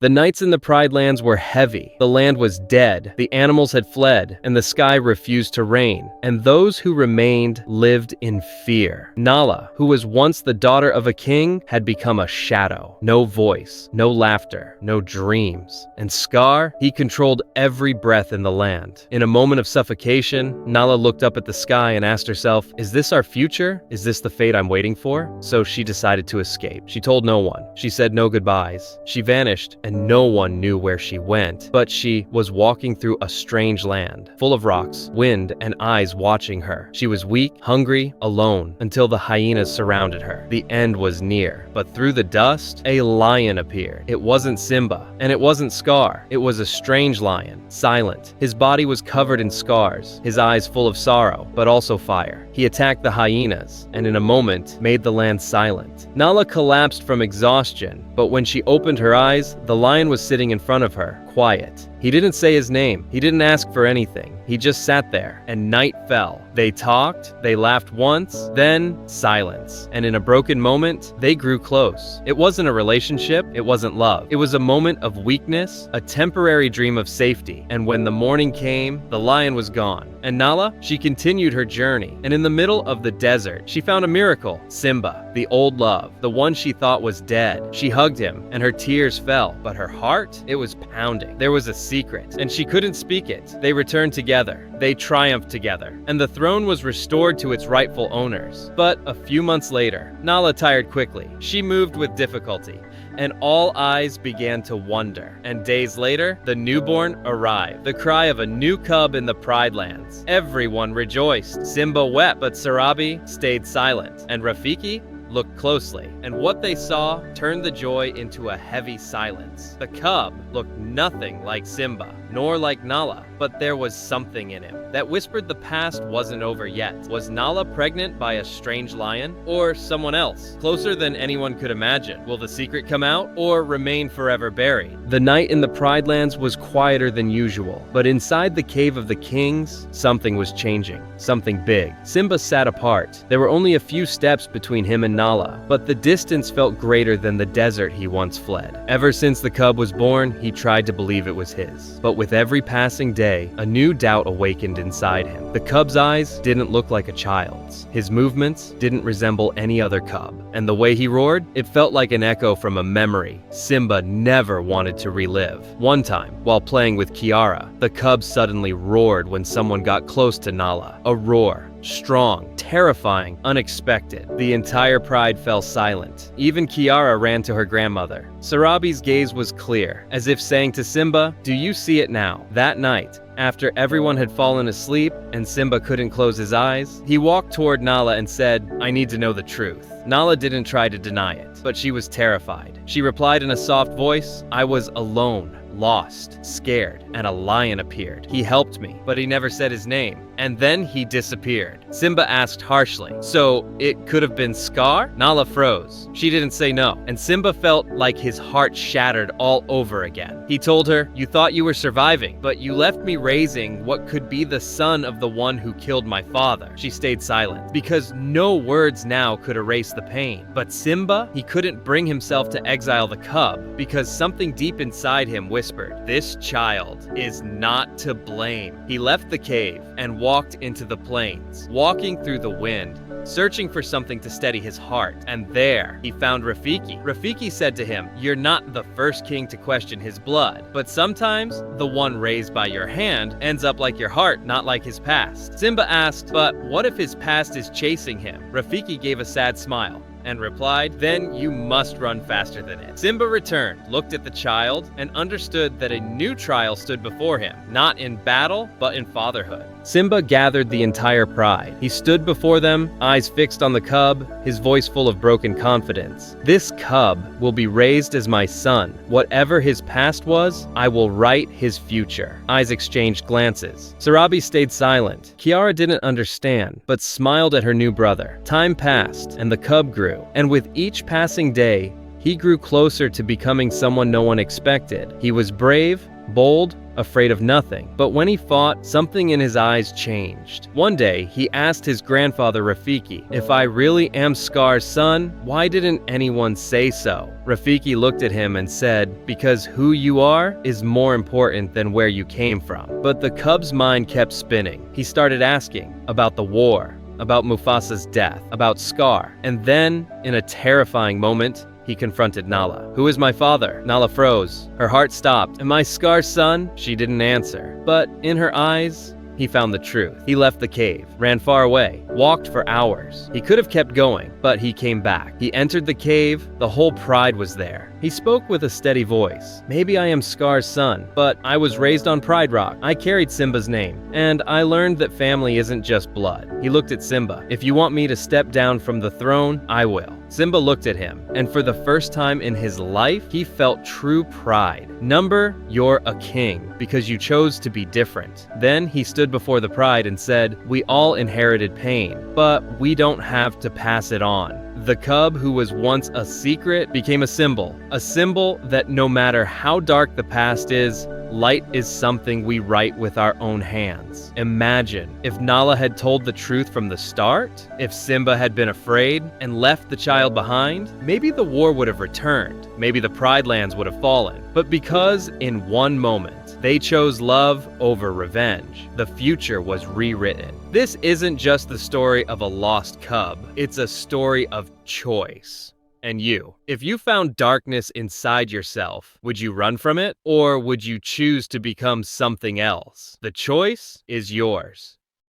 The nights in the Pride Lands were heavy. The land was dead, the animals had fled, and the sky refused to rain. And those who remained lived in fear. Nala, who was once the daughter of a king, had become a shadow. No voice, no laughter, no dreams. And Scar, he controlled every breath in the land. In a moment of suffocation, Nala looked up at the sky and asked herself, is this our future? Is this the fate I'm waiting for? So she decided to escape. She told no one. She said no goodbyes. She vanished, and no one knew where she went. But she was walking through a strange land, full of rocks, wind, and eyes watching her. She was weak, hungry, alone, until the hyenas surrounded her. The end was near, but through the dust, a lion appeared. It wasn't Simba, and it wasn't Scar. It was a strange lion, silent. His body was covered in scars, his eyes full of sorrow, but also fire. He attacked the hyenas, and in a moment, made the land silent. Nala collapsed from exhaustion, but when she opened her eyes, the lion was sitting in front of her, quiet. He didn't say his name. He didn't ask for anything. He just sat there, and night fell. They talked, they laughed once, then silence. And in a broken moment, they grew close. It wasn't a relationship, it wasn't love. It was a moment of weakness, a temporary dream of safety. And when the morning came, the lion was gone. And Nala, she continued her journey. And in the middle of the desert, she found a miracle. Simba, the old love, the one she thought was dead. She hugged him, and her tears fell. But her heart, it was pounding. There was a secret, and she couldn't speak it. They returned together. They triumphed together. And the throne was restored to its rightful owners. But a few months later, Nala tired quickly. She moved with difficulty, and all eyes began to wonder. And days later, the newborn arrived. The cry of a new cub in the Pride Lands. Everyone rejoiced. Simba wept, but Sarabi stayed silent. And Rafiki looked closely, and what they saw turned the joy into a heavy silence. The cub looked nothing like Simba, nor like Nala, but there was something in him that whispered the past wasn't over yet. Was Nala pregnant by a strange lion, or someone else, closer than anyone could imagine? Will the secret come out, or remain forever buried? The night in the Pride Lands was quieter than usual, but inside the cave of the kings, something was changing, something big. Simba sat apart. There were only a few steps between him and Nala, but the distance felt greater than the desert he once fled. Ever since the cub was born, he tried to believe it was his. But with every passing day, a new doubt awakened inside him. The cub's eyes didn't look like a child's. His movements didn't resemble any other cub. And the way he roared, it felt like an echo from a memory Simba never wanted to relive. One time, while playing with Kiara, the cub suddenly roared when someone got close to Nala. A roar. Strong, terrifying, unexpected. The entire pride fell silent. Even Kiara ran to her grandmother. Sarabi's gaze was clear, as if saying to Simba, "Do you see it now?" That night, after everyone had fallen asleep and Simba couldn't close his eyes, he walked toward Nala and said, "I need to know the truth." Nala didn't try to deny it, but she was terrified. She replied in a soft voice, "I was alone, lost, scared, and a lion appeared. He helped me, but he never said his name. And then he disappeared." Simba asked harshly, "So it could have been Scar?" Nala froze. She didn't say no, and Simba felt like his heart shattered all over again. He told her, "You thought you were surviving, but you left me raising what could be the son of the one who killed my father." She stayed silent, because no words now could erase the pain. But Simba, he couldn't bring himself to exile the cub, because something deep inside him whispered, "This child is not to blame." He left the cave and walked into the plains, walking through the wind, searching for something to steady his heart. And there, he found Rafiki. Rafiki said to him, "You're not the first king to question his blood, but sometimes the one raised by your hand ends up like your heart, not like his past." Simba asked, "But what if his past is chasing him?" Rafiki gave a sad smile and replied, "Then you must run faster than it." Simba returned, looked at the child, and understood that a new trial stood before him, not in battle, but in fatherhood. Simba gathered the entire pride. He stood before them, eyes fixed on the cub, his voice full of broken confidence. "This cub will be raised as my son. Whatever his past was, I will write his future." Eyes exchanged glances. Sarabi stayed silent. Kiara didn't understand, but smiled at her new brother. Time passed, and the cub grew. And with each passing day, he grew closer to becoming someone no one expected. He was brave, bold, afraid of nothing. But when he fought, something in his eyes changed. One day, he asked his grandfather Rafiki, "If I really am Scar's son, why didn't anyone say so?" Rafiki looked at him and said, "Because who you are is more important than where you came from." But the cub's mind kept spinning. He started asking about the war, about Mufasa's death, about Scar. And then, in a terrifying moment, he confronted Nala. "Who is my father?" Nala froze. Her heart stopped. "Am I Scar's son?" She didn't answer. But in her eyes, he found the truth. He left the cave, ran far away, walked for hours. He could have kept going, but he came back. He entered the cave. The whole pride was there. He spoke with a steady voice. "Maybe I am Scar's son, but I was raised on Pride Rock. I carried Simba's name, and I learned that family isn't just blood." He looked at Simba. "If you want me to step down from the throne, I will." Simba looked at him, and for the first time in his life, he felt true pride. "Number, you're a king, because you chose to be different." Then he stood before the pride and said, "We all inherited pain, but we don't have to pass it on." The cub who was once a secret became a symbol that no matter how dark the past is, light is something we write with our own hands. Imagine if Nala had told the truth from the start, if Simba had been afraid and left the child behind, maybe the war would have returned, maybe the Pride Lands would have fallen. But because in one moment, they chose love over revenge, the future was rewritten. This isn't just the story of a lost cub, it's a story of choice. And you, if you found darkness inside yourself, would you run from it, or would you choose to become something else? The choice is yours.